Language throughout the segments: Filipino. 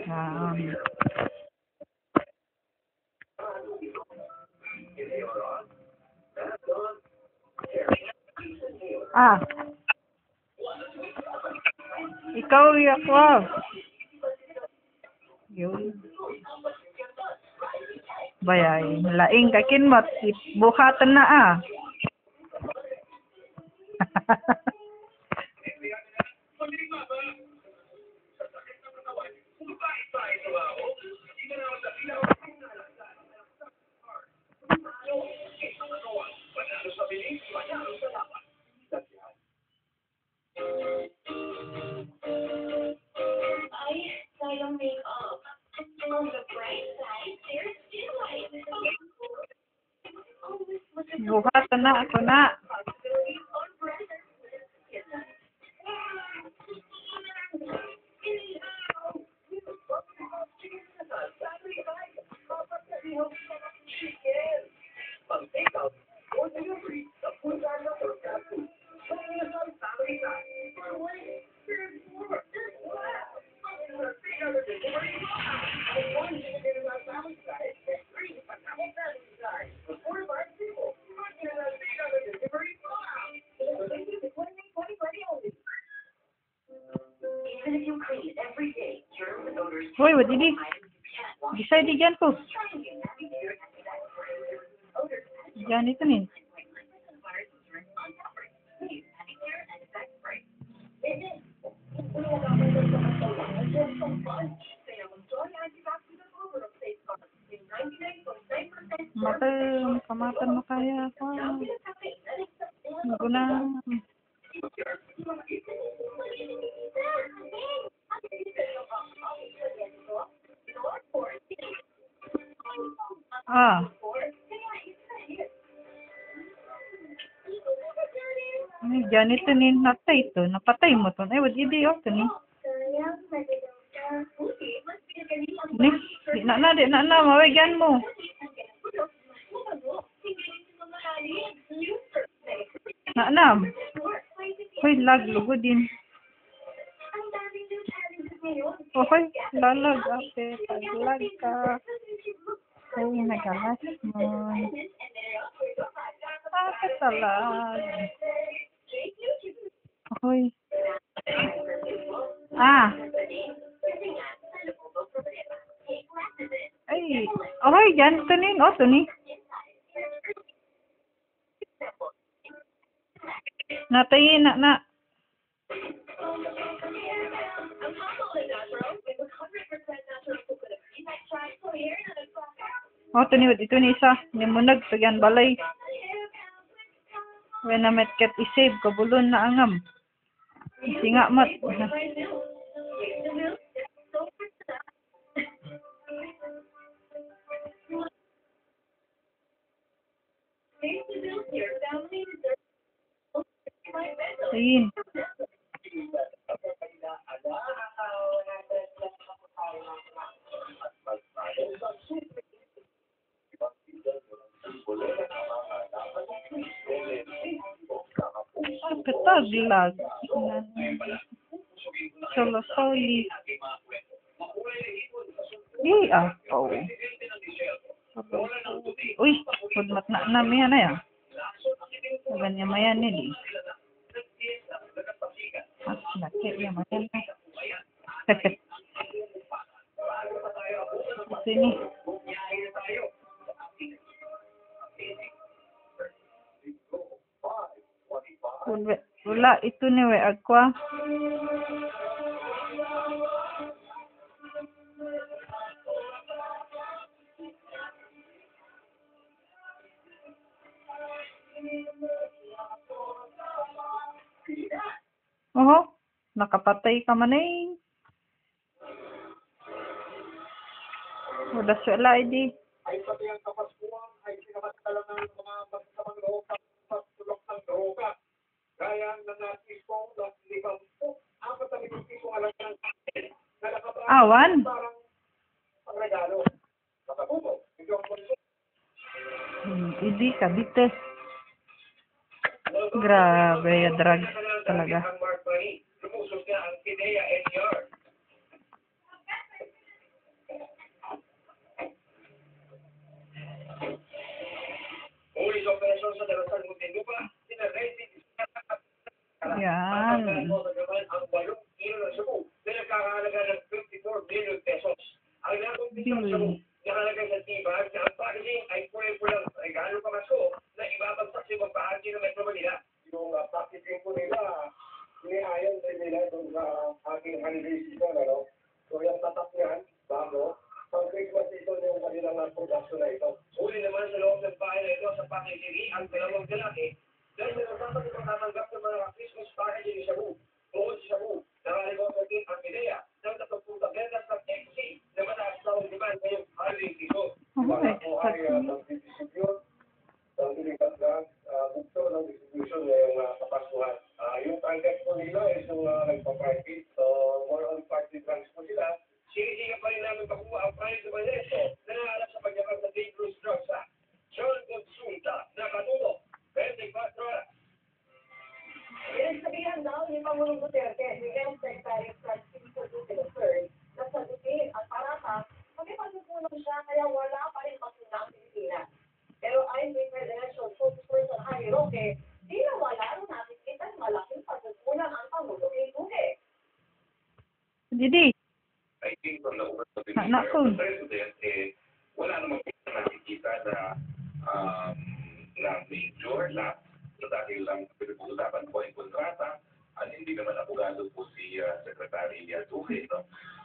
Um, ikaw ako. Yun. Bayay, laing kakin mat buhatan na ah. Buhatan na ako na. Hoy, what did he? Decide diyan po. Diyan ito nin. Kamatan mo kaya ako. Guna. Diyan ito nin. Natay ito. Napatay mo ito. Ay, what did he? Ito nin. Di na. Mawagyan mo. Naanam. Hoy, lugo din. Okay, lalag. Ate, paglag ka. Ay, nagalas mo. Ate, talag. Hoy. Ay, okay, dyan. Ito nin. O, ito nin. Natayin na. O, tuniwad. Ito ni isa. Nimunag. Pagyan balay. When na metket isave. Kabulon na angam. Singa mat. Ayin. Kataglag. Solosoli. Ako. Uy, pudmat na namin yan ya. Ganyan mayan nili. Laki yung mayan na. Sini. Wala, ito ni we aqua. Oho, nakapatay ka man eh. Wala siya ID. Ay pati ang kapaskuhan ay sinamantala ng mga magsamang loob at pagtulok ng droga. Gaya ng natisong ng 50 pisong alam ng akin na nakabrang parang pangregalo. Makabuto, hindi ang konso. Hindi ka, bites. Grabe, drug talaga. nakalagay sa tibag na ang packaging ay kulay-pulang regalo pamasko na ibabagsak sa ibang bahagi ng Metro Manila. Yung packaging po nila, iniayon din nila doon sa aking holiday season, ano? So yung tatak niyan, bago, pang Christmas season yung kanilang production na ito. Uli naman sa loob ng bahay na ito sa packaging ang dalawang lalaki dahil nagsasabi kung tatanggap ng mga Christmas packaging ni Shabu. Bukod sa Shabu, nakalimot sa team ang idea ng 30 tabletas ng XC na mataas na ang demand ngayong holiday season. Buhay ng distribute, ng dilipat gas, bukso ng distribution ngayong kapasuhan. Yung target po nila is yung nagpa-private. So, more on party branch po sila. Sinisinga pa rin namin makuha ang private ba nito na naalap sa pagyakan sa dangerous drugs sa John Consulta na katulog 24 horas. Sabihan daw ni Pangulong Duterte, ni Health Secretary Francisco Duque III, na sagutin at parata, kasi pagkukulang siya kaya wala pa rin masuna ang Pilipinas. Pero ayon kay Presidential Spokesperson Harry Roque, di na wala rin natin kitang malaking pagkukulang ang Pangulo kay Duque. Didi. I think from the Anak ko. President, wala namang nakikita na major lapse dahil lang pinag-uusapan po yung kontrata at hindi naman abogado po si Secretary Duque. No?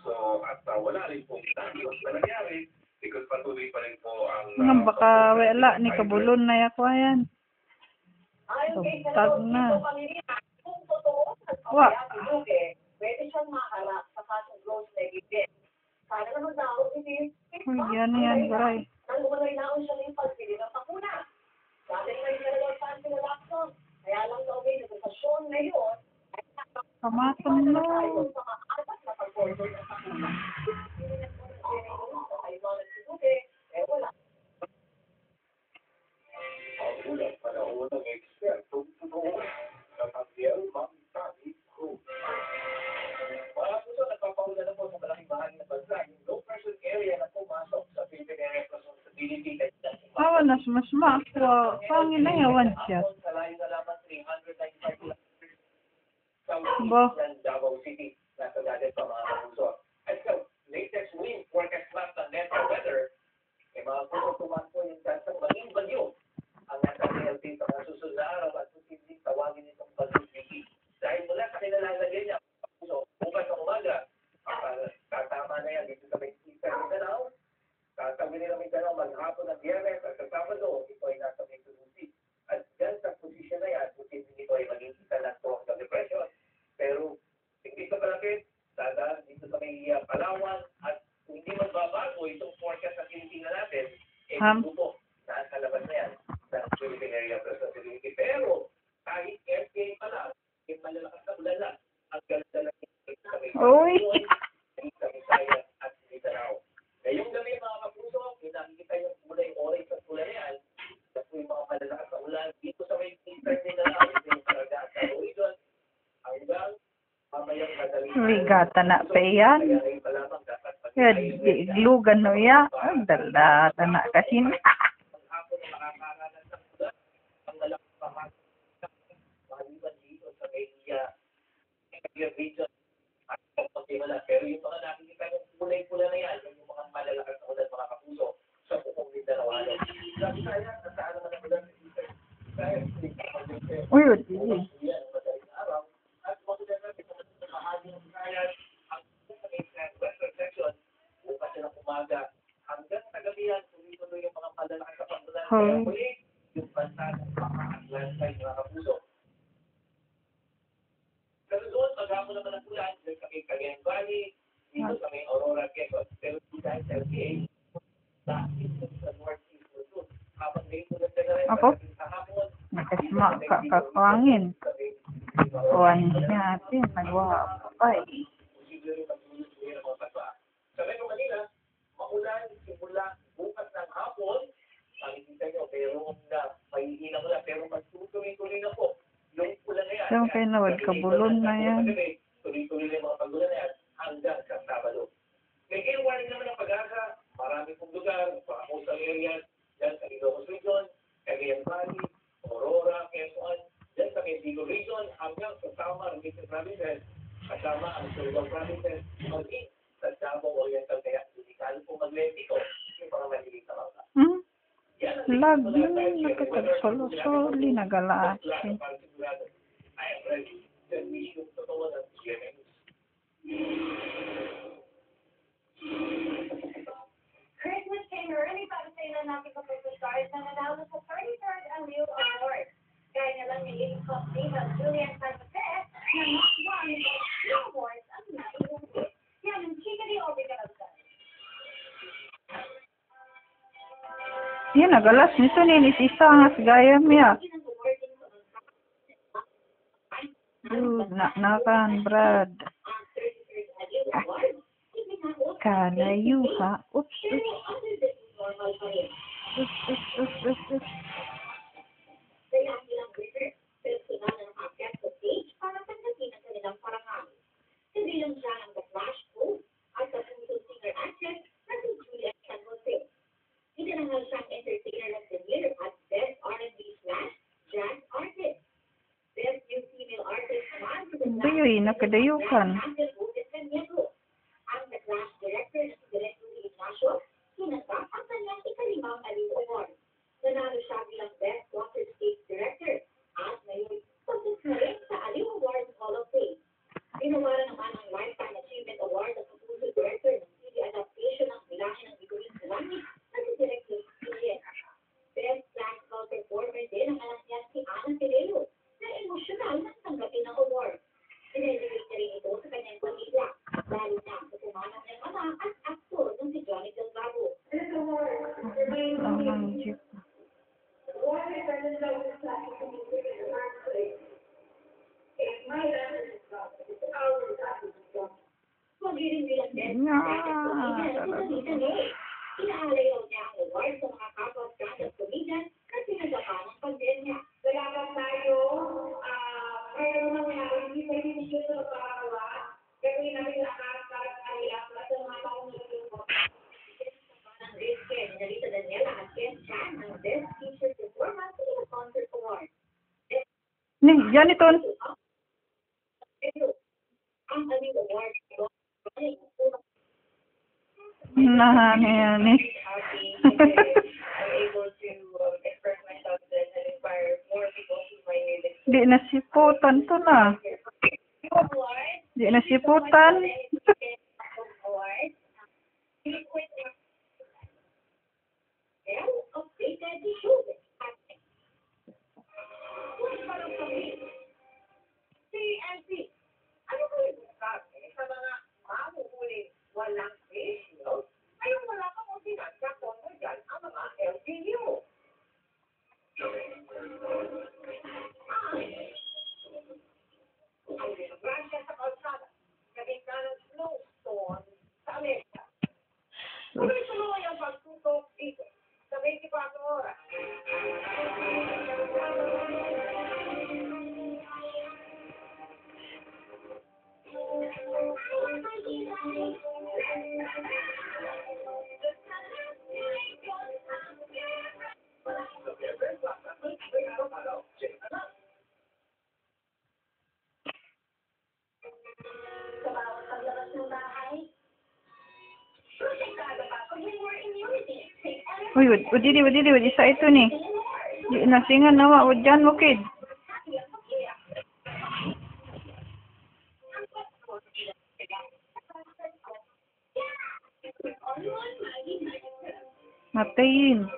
So, at wala rin pong inayos na nangyari because patuloy pa rin po ang... Baka wala ni kabulon na yakwa yan. Ayon kay Tag Senador na. Tito Pangilinan, kung totoo Wa. nagpapaya si Duque, pwede siyang maharap sa kasong gross negligence. Sana naman daw, hindi Uy, yan, guray. nang umano'y naon siya ng pagbili ng bakuna. Sabi nga yung Senador Francis Lacson, kaya lang daw may negosasyon ngayon ay Kamatong na. tayo sa maatas na pag-order ng bakuna. Hindi na po nag-generate sa kailangan si Duque, eh wala. Ang ulat pa na unang expert tungkol sa Gabriel Mamtani Cruz. Mga puso, nagpapaula na po sa malaking bahagi ng bansa yung low pressure area na pumasok sa Philippine Area of Responsibility. Awan na sumasma ako. Pangin na yawan siya. Sa layo na lamang 395 kilometers sa Ba? ng Davao City. Nasa dagat pa mga kapuso. At sa latest wind forecast map ng Metro Weather, mga puso tumakbo yung dansang maging bagyo ang nasa PLT sa mga susunod na araw at posibleng tawagin itong bagyong Vicky. Dahil mula sa kinalalagay niya, puso, bukas ng umaga, tatama na yan dito sa may Mindanao. Tatawin nila Mindanao maghapon ng Biyernes at sa Sabado, ito ay nasa Mindanao. At dyan sa posisyon na yan, posibleng ito ay maging isa ng tropical depression. Pero hindi sa palapit, dadaan dito sa may Palawan at kung hindi magbabago itong forecast na tinitingnan natin, grupo nasa labas na yan ng Philippine Area of Responsibility. Pero kahit FK pa lang, yung malalakas na ulan lang, ang ganda lang sa may Uy. sa Visayas at Mindanao. Ngayong gabi mga kapuso, nakikita yung kulay orange at kulay yan. Ito po yung mga malalakas na ulan dito sa may eastern Mindanao, yung Caraga sa Luizon, hanggang mamayang madaling Uy, gata na pa yan. kaya ngayon pa lamang dapat Kaya iglugan no ya. Ang dalata na kasi na. maghapon na makakaranas ng ulan, ang malaking pamahal maliban dito sa may region at pagkimala. Pero yung mga nakikita yung kulay-pula na yan, yung mga malalakas na ulan mga kapuso sa buong Mindanao. Sabi kaya, nasaan naman ang ulan sa Eastern Visayas, Uy, didi. yan, madaling araw, at magulan natin sa bahagi ng Visayas, ang western section, bukas na ng umaga, hanggang sa gabihan, tuloy-tuloy yung mga malalakas na pangulan. Kaya muli, yung banta ng mga at landslide mga kapuso. Pero doon, maghapon naman ang ulan, doon sa may Cagayan Valley, dito sa may Aurora, Quezon. Pero dahil sa LPA, dahil sa northeast Luzon, habang may ulan na rin, Ako? sa hapon, Nakasma kakawangin. Kuhan niya atin. Nagwa pa eh. posible rin magtuloy ng mga bansa. Sa Metro Manila, maulan simula bukas ng hapon, makikita nyo, mayroong na, mahihina mo na, pero magtutuloy-tuloy na po. Yung ulan na yan. Yung kay nawad kabulon na yan. Tuloy-tuloy na yung mga pagulan na yan hanggang sa Sabado. May air warning naman ang pag-asa. Marami pong lugar, mga coastal areas, dyan sa Ilocos Region, Cagayan Valley, Aurora, Quezon, dyan sa Mindanao Region, hanggang sa Samar, Region Provinces, kasama ang Surigao Provinces, maging sa Davao Oriental kaya lalo po maglentiko, yung mga maliliit na bangka. Lagi nakatagsolo-soli nagalaat. Para sigurado, I am ready. Permission totoo ng GMA. Christmas came early para sa ilan natin kapag-stars na nanalo sa 33rd Annual Award. Kaya nga lang ni company na Julian Santos na not one of the awards ang naiuwi. Yan ang chika ni Obi Galazan. Yan, nagalas nito ni sisa nga gaya miya. Nakan, Brad. Kalayu, ha? Oops. Kaya ang ilang research, personal na nakakit sa stage para tanggapin ang kanilang parangal. Kabilang siya ang The Flash Code at sa puso singer-actress na si Julian San Jose. Itinanghal siyang entertainer ng the year at Best R&B/Jazz Artist. Best New Female Artist naman sa The Bayoy, nakadayukan. Ang The Flash Director na si Direk Rudy Ignacio, sinasap ang kanyang ikalimang Aliw Award. Nanalo siya bilang Best Water State Director at ngayon pagkas na rin sa Aliw Awards Hall of Fame. Binawaran naman ang Lifetime Achievement Award at Kapuso Director ng TV adaptation ng Bilahin ng Biguling Salami na si Direk Luis Guillen. Best Classical Performer din ang anak niya si Ana Pirelo na emosyonal na tanggapin ng award. Dinedicate na rin ito sa kanyang pamilya, lalo na sa kumanang ng ama at aktor ng si Johnny Delgado. Magiling bilang din inaalayaw niya ang award sa mga kapwa stand-up comedian na sinagapan ng pandemya. Salamat tayo. Kaya naman nangyari, hindi pa rin siya sa pagkakawa. Gagawin namin lahat para sa kanila para sa mga taong naging ng Rizke, Narita Daniela at Ken Chan ng Best Teacher Performance in a Concert Award. Ni, Janiton. Ang Aliw Award Nah, ni. I'm able to express myself and inspire more people to my music. Di nasiputan to na. Di nasiputan. Ano ko yung sa mga mahuhuli walang ratio, ay wala pa mong sinasakon mo dyan ang mga LGU. Ang disgrasya sa kalsada, kabita ng snowstorm sa Amerika. Tuloy-tuloy ang pagtutok dito sa 24 oras. Sa bawat paglabas ng bahay, protektado pa pag may more immunity. Uy, wad isa ito ni. Di nasingan nawa, wad dyan mo, kid. Matayin.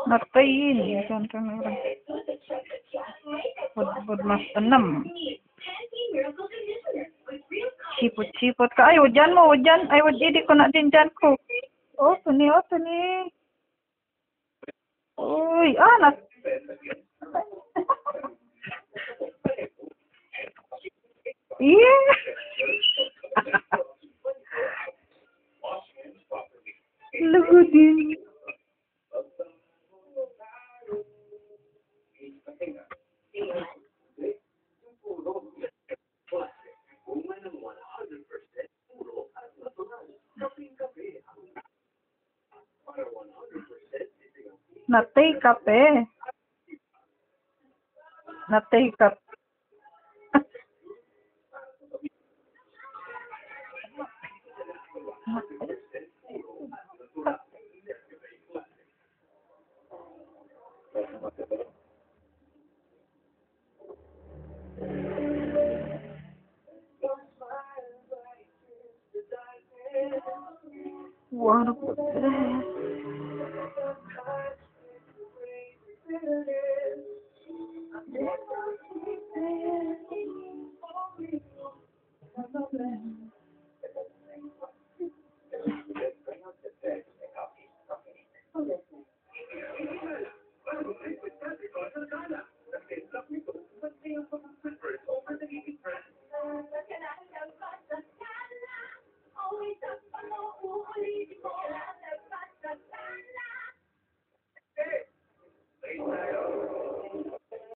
Matayin. Yan ka na rin. Bud mas tanam. Sipot ka. Ay, wad dyan mo, wad dyan. Ay, wad di ko na din dyan ko. Oh, tuni. Uy, nas. Yeah. Lugodin. Natay kape. Na-take up. Wanna put this.